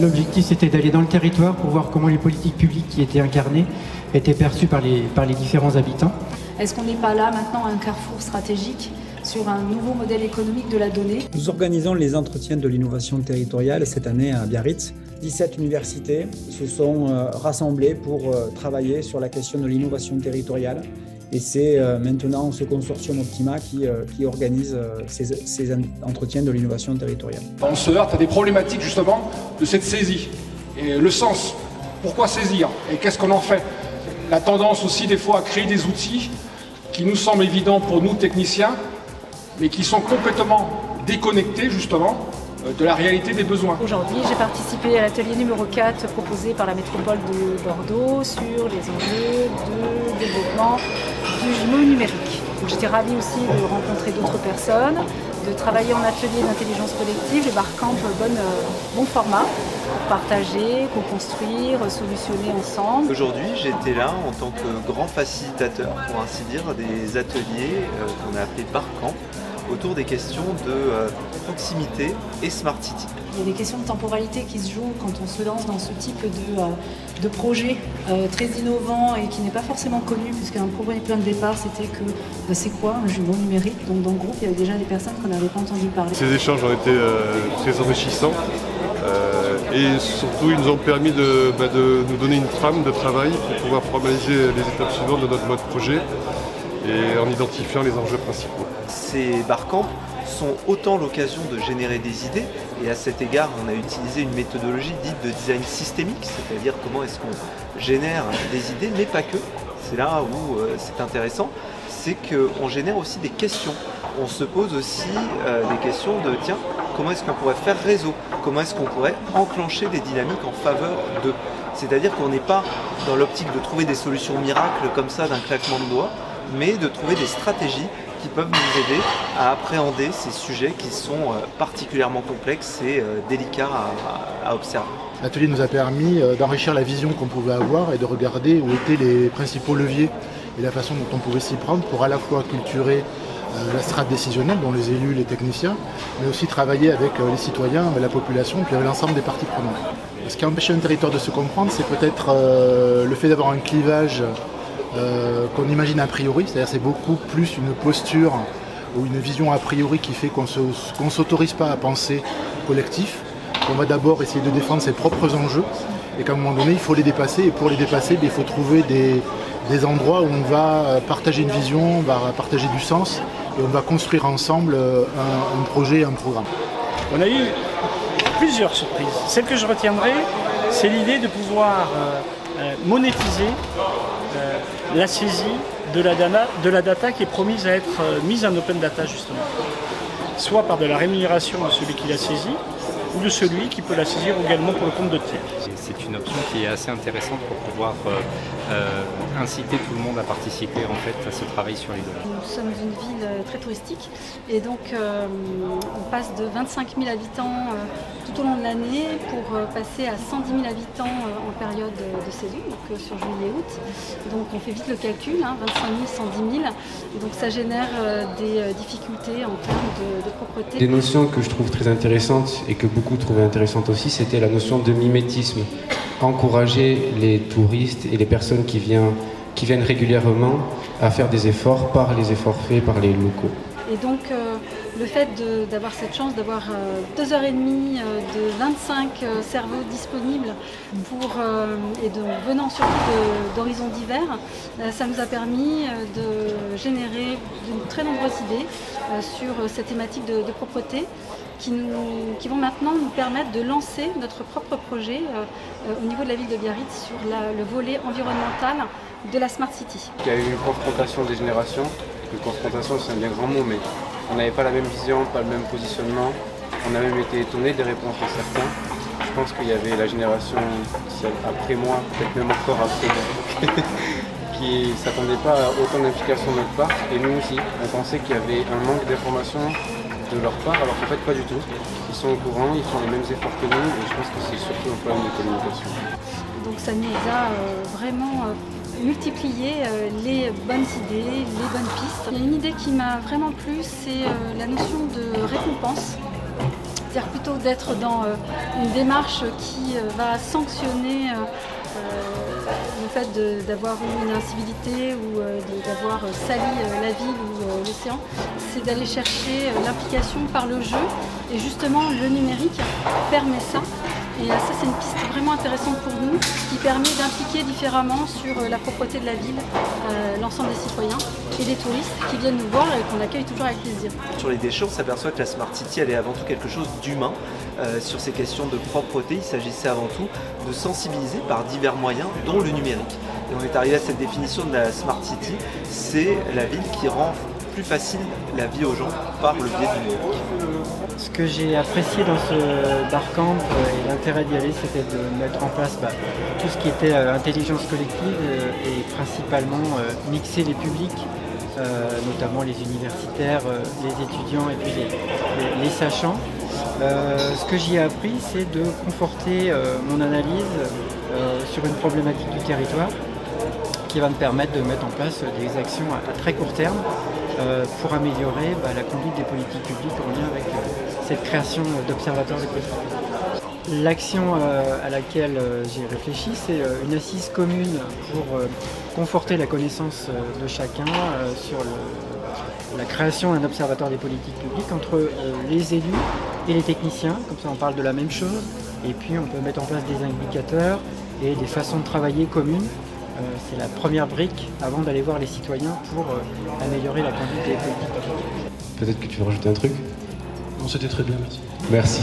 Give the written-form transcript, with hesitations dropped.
L'objectif, c'était d'aller dans le territoire pour voir comment les politiques publiques qui étaient incarnées étaient perçues par les différents habitants. Est-ce qu'on n'est pas là maintenant à un carrefour stratégique sur un nouveau modèle économique de la donnée? Nous organisons les entretiens de l'innovation territoriale cette année à Biarritz. 17 universités se sont rassemblées pour travailler sur la question de l'innovation territoriale. Et c'est maintenant ce consortium Optima qui organise ces entretiens de l'innovation territoriale. On se heurte à des problématiques justement de cette saisie. Et le sens, pourquoi saisir et qu'est-ce qu'on en fait? La tendance aussi des fois à créer des outils qui nous semblent évidents pour nous techniciens, mais qui sont complètement déconnectés justement de la réalité des besoins. Aujourd'hui, j'ai participé à l'atelier numéro 4 proposé par la métropole de Bordeaux sur les enjeux de développement du jumeau numérique. J'étais ravie aussi de rencontrer d'autres personnes, de travailler en atelier d'intelligence collective, les Barcamp, bon format, pour partager, co-construire, solutionner ensemble. Aujourd'hui, j'étais là en tant que grand facilitateur, pour ainsi dire, des ateliers qu'on a appelés Barcamp, autour des questions de proximité et Smart City. Il y a des questions de temporalité qui se jouent quand on se lance dans ce type de projet très innovant et qui n'est pas forcément connu, puisqu'un premier plan de départ, c'était que c'est quoi un jumeau numérique? Donc dans le groupe, il y avait déjà des personnes qu'on n'avait pas entendu parler. Ces échanges ont été très enrichissants et surtout ils nous ont permis de nous donner une trame de travail pour pouvoir formaliser les étapes suivantes de notre mode projet et en identifiant les enjeux principaux. Ces barcamps sont autant l'occasion de générer des idées, et à cet égard on a utilisé une méthodologie dite de design systémique, c'est-à-dire comment est-ce qu'on génère des idées, mais pas que. C'est là où c'est intéressant, c'est qu'on génère aussi des questions. On se pose aussi des questions de tiens, comment est-ce qu'on pourrait faire réseau? Comment est-ce qu'on pourrait enclencher des dynamiques en faveur d'eux? C'est-à-dire qu'on n'est pas dans l'optique de trouver des solutions miracles comme ça d'un claquement de doigts, mais de trouver des stratégies qui peuvent nous aider à appréhender ces sujets qui sont particulièrement complexes et délicats à observer. L'atelier nous a permis d'enrichir la vision qu'on pouvait avoir et de regarder où étaient les principaux leviers et la façon dont on pouvait s'y prendre pour à la fois culturer la strate décisionnelle, dont les élus, les techniciens, mais aussi travailler avec les citoyens, la population, puis avec l'ensemble des parties prenantes. Ce qui a empêché un territoire de se comprendre, c'est peut-être le fait d'avoir un clivage qu'on imagine a priori, c'est-à-dire c'est beaucoup plus une posture ou une vision a priori qui fait qu'on ne s'autorise pas à penser collectif, qu'on va d'abord essayer de défendre ses propres enjeux et qu'à un moment donné il faut les dépasser, et pour les dépasser il faut trouver des endroits où on va partager une vision, on va partager du sens et on va construire ensemble un projet, un programme. On a eu plusieurs surprises. Celle que je retiendrai, c'est l'idée de pouvoir monétiser la saisie de la data qui est promise à être mise en open data justement. Soit par de la rémunération de celui qui l'a saisie, ou de celui qui peut la saisir également pour le compte de tiers. C'est une option qui est assez intéressante pour pouvoir inciter tout le monde à participer en fait à ce travail sur les données. Nous sommes une ville très touristique et donc on passe de 25 000 habitants tout au long de l'année pour passer à 110 000 habitants en période de saison, donc sur juillet-août. Donc on fait vite le calcul, 25 000, 110 000. Et donc ça génère des difficultés en termes de propreté. Des notions que je trouve très intéressantes et que beaucoup trouvaient intéressantes aussi, c'était la notion de mimétisme. Encourager les touristes et les personnes qui viennent régulièrement à faire des efforts par les efforts faits par les locaux. Et donc le fait d'avoir cette chance d'avoir 2h30 de 25 cerveaux disponibles et venant surtout d'horizons divers, ça nous a permis de générer de très nombreuses idées sur cette thématique de propreté qui vont maintenant nous permettre de lancer notre propre projet au niveau de la ville de Biarritz sur le volet environnemental de la Smart City. Il y a eu une confrontation des générations. Une confrontation, c'est un bien grand mot, mais on n'avait pas la même vision, pas le même positionnement. On a même été étonnés des réponses de certains. Je pense qu'il y avait la génération après moi, peut-être même encore après moi, qui ne s'attendait pas à autant d'implication de notre part. Et nous aussi, on pensait qu'il y avait un manque d'information de leur part, alors qu'en fait pas du tout. Ils sont au courant, ils font les mêmes efforts que nous, et je pense que c'est surtout un problème de communication. Donc ça nous a vraiment multiplié les bonnes idées, les bonnes pistes. Il y a une idée qui m'a vraiment plu, c'est la notion de récompense. c'est-à-dire plutôt d'être dans une démarche qui va sanctionner le fait d'avoir eu une incivilité ou d'avoir sali la ville ou l'océan, c'est d'aller chercher l'implication par le jeu, et justement le numérique permet ça. Et ça, c'est une piste vraiment intéressante pour nous, qui permet d'impliquer différemment sur la propreté de la ville l'ensemble des citoyens et des touristes qui viennent nous voir et qu'on accueille toujours avec plaisir. Sur les déchets, on s'aperçoit que la Smart City, elle est avant tout quelque chose d'humain. Sur ces questions de propreté, il s'agissait avant tout de sensibiliser par divers moyens, dont le numérique. Et on est arrivé à cette définition de la Smart City, c'est la ville qui rend plus facile la vie aux gens par le biais du numérique. Ce que j'ai apprécié dans ce barcamp et l'intérêt d'y aller, c'était de mettre en place tout ce qui était intelligence collective et principalement mixer les publics, notamment les universitaires, les étudiants et puis les sachants. Ce que j'y ai appris, c'est de conforter mon analyse sur une problématique du territoire qui va me permettre de mettre en place des actions à très court terme pour améliorer la conduite des politiques publiques en lien avec cette création d'observateurs des politiques publiques. L'action à laquelle j'ai réfléchi, c'est une assise commune pour conforter la connaissance de chacun sur la création d'un observatoire des politiques publiques entre les élus et les techniciens. Comme ça, on parle de la même chose. Et puis, on peut mettre en place des indicateurs et des façons de travailler communes. C'est la première brique avant d'aller voir les citoyens pour améliorer la conduite des politiques publiques. Peut-être que tu veux rajouter un truc? Non, c'était très bien, merci. Merci.